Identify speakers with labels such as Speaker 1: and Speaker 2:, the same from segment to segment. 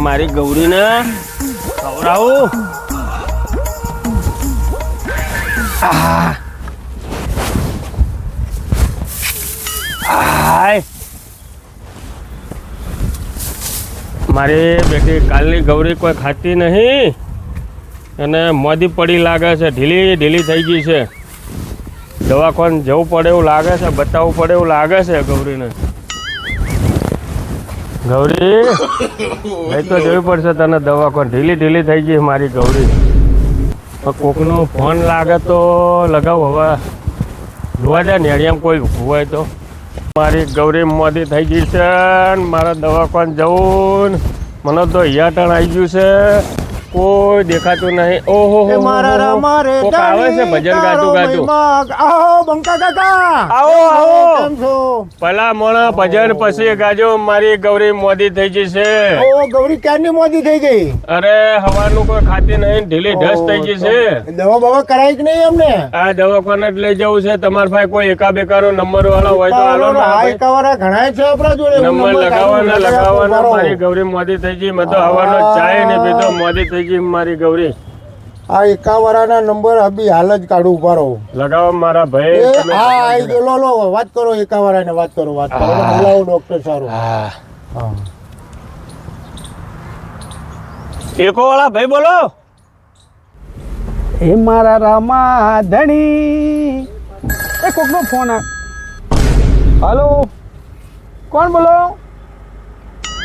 Speaker 1: મારી ગૌરીને ખવડાવું. મારી બેટી કાલની ગૌરી કોઈ ખાતી નહીં અને મોદી પડી લાગે છે, ઢીલી ઢીલી થઈ ગઈ છે. દવાખાને જવું પડે એવું લાગે છે, બતાવવું પડે એવું લાગે છે ગૌરીને. ગૌરી ભાઈ તો જોવી પડશે તને દવાખાને, ઢીલી ઢીલી થઈ ગઈ મારી ગૌરી. કોકનો ફોન લાગે તો લગાવ, હવે જોવા જાય નેડિયામાં કોઈ હોય તો. મારી ગૌરી મોદી થઈ ગઈ છે, મારા દવાખાને જવું, મને તો હિયાટણ આવી ગયું છે, કોઈ દેખાતું નહીં. ઓહો કોક આવે છે ભજન ગાતું ગાતું.
Speaker 2: આવો બંકા કાકા,
Speaker 1: આવો આવો.
Speaker 2: કેમ છો?
Speaker 1: પેલા મોણા ભજન પછી ગાજો. મારી ગૌરી મોદી થઈ ગઈ છે.
Speaker 2: ઓ ગૌરી ક્યારની મોદી થઈ ગઈ?
Speaker 1: અરે હવાનું કોઈ ખાતી નહીં, ઢીલી ઢસ થઈ ગઈ છે.
Speaker 2: દવા બવા કરાઈ કે નહીં અમને?
Speaker 1: આ દવાખાને જ લઈ જવું છે. તમારા પાસે કોઈ એકા બેકારો નંબર વાળો હોય તો હાલો ને.
Speaker 2: હા એકાવાળા ઘણા છે આપણા જોડે.
Speaker 1: નંબર લગાવવાના. મારી ગૌરી મોદી થઈ ગઈ. મેં તો હવાનો ચાય ને પીધો, મોદી થઈ ગઈ મારી ગૌરી.
Speaker 2: આ એકાવાળાના નંબર અભી હાલ જ કાઢું ઉભા રહો.
Speaker 1: લગાવો મારા ભાઈ.
Speaker 2: હા આઈ ગયો. લો લો વાત કરો, એકાવાળાને વાત કરો. બોલાવો ડોક્ટર સારું. હા
Speaker 1: એકો વાળા ભાઈ બોલો.
Speaker 3: એ મારા રામા ધણી, એ કોકનો ફોન આ. હલો, કોણ બોલો?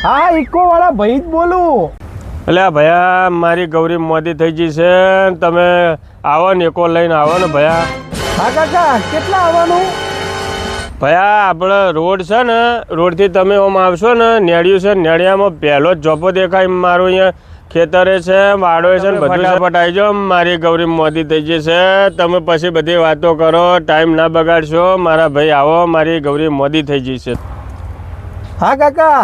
Speaker 3: હા ઇકો વાળા ભાઈ જ બોલું.
Speaker 1: એટલે ભયા મારી ગૌરી મોદી થઈ ગઈ છે, તમે આવો ને એકો લઈને આવો ને ભયા.
Speaker 3: હા કાકા, કેટલા આવવાનું?
Speaker 1: ભયા આપણે રોડ છે ને, રોડથી તમે આમ આવશો ને, નેડિયું છે, નેડિયામાં પહેલો જ જોપો દેખાય મારું. અહીંયા ખેતરે છે, વાડો છે, ફટાફટ આવી જાઓ. મારી ગૌરી મોદી થઈ ગઈ છે. તમે પછી બધી વાતો કરો, ટાઈમ ના બગાડશો. મારા ભાઈ આવો, મારી ગૌરી મોદી થઈ ગઈ છે.
Speaker 3: હા કાકા,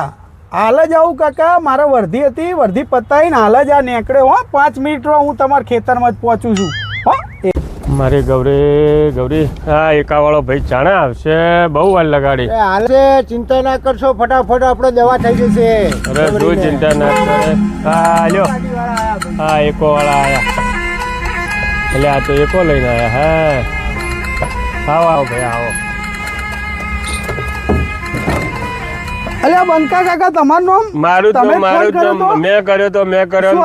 Speaker 3: હાલ જ આવું કાકા. મારે વર્ધી હતી, વર્ધી પતાવીને હાલ જ આ નીકળ્યો. હો 5 મિનિટમાં હું તમારા ખેતરમાં જ પહોંચું છું. હો
Speaker 1: મારી ગૌરી હા એકાવાળો ભાઈ ચાણે આવશે, બહુ વાર લગાડી.
Speaker 2: હાલ ચિંતા ના કરશો, ફટાફટ આપણે દવા થઈ જશે.
Speaker 1: અરે શું ચિંતા ના કરે. હા લ્યો, હા એકો વાળા આયા. એટલે આ તો એકો લઈને આયા. હા આવો આવો ભાઈ આવો.
Speaker 3: અલ્યા બંકા કાકા, તમારું નામ?
Speaker 1: મારું તો મારું મેં કર્યો તો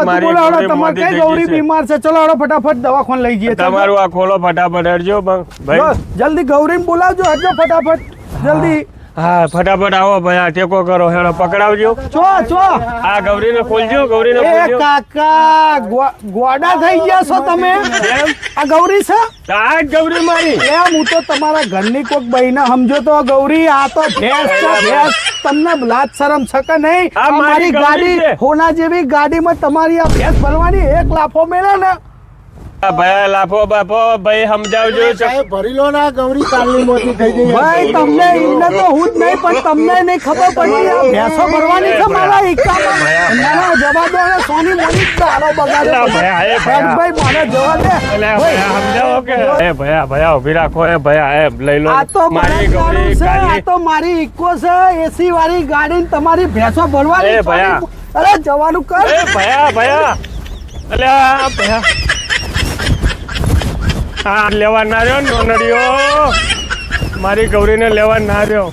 Speaker 1: મારી
Speaker 3: તમારે કઈ ગૌરી બીમાર છે? ચલો હાલો ફટાફટ દવાખાને લઈ જઈએ.
Speaker 1: તમારું આ ખોલો ફટાફટ હરજો ભાઈ.
Speaker 3: જલ્દી ગૌરીને બોલાવજો, હરજો ફટાફટ જલ્દી.
Speaker 1: હા ફટાફટ આવો ભાઈ. આ ટેકો કરો, હેડો પકડાવજો.
Speaker 3: ચો
Speaker 1: આ ગૌરીને ખોલજો, ગૌરીને
Speaker 3: એ
Speaker 1: ખોલજો.
Speaker 3: કાકા ગોડા થઈ ગયા છો તમે. આ ગૌરી છે?
Speaker 1: આ જ ગૌરી મારી.
Speaker 3: એમ હું તો તમારા ઘરની કોઈક બહેને સમજો તો ગૌરી, આ તો ભેંસ છે ભેંસ. તમને લાજ શરમ છે કે નહીં?
Speaker 1: આ મારી
Speaker 3: ગાડી હોના જેવી ગાડીમાં તમારી આ ભેંસ ભરવાની, એક લાફો મેળે ને.
Speaker 1: ભાઈ લાફો બાપો ભાઈ સમજાવજો.
Speaker 2: સાહેબ ભરી લો ના, ગૌરી કાલની મોદી થઈ ગઈ.
Speaker 3: ભાઈ તમને એમને તો હું જ નહીં, પણ તમને નહીં ખબર પડી. આ ભેંસો ભરવાની છે મારા ઈકામાં. ના જવા દો ને, સોની મોની તારો બગાડો. ભાઈ મને જવા દે.
Speaker 1: સમજાવો કે એ ભયા ઉભી રાખો. એ ભયા એ લઈ લો.
Speaker 3: આ તો
Speaker 1: મારી ગૌરી
Speaker 3: છે, આ તો મારી ઇકો છે, એસી વાળી ગાડી. તમારી ભેંસો ભરવાની.
Speaker 1: એ ભયા,
Speaker 3: અરે જવાનું કર.
Speaker 1: એ ભયા અલ્યા ભયા હા લેવા ના રહ્યો નોનડીઓ. મારી ગૌરીને લેવા ના રહ્યો.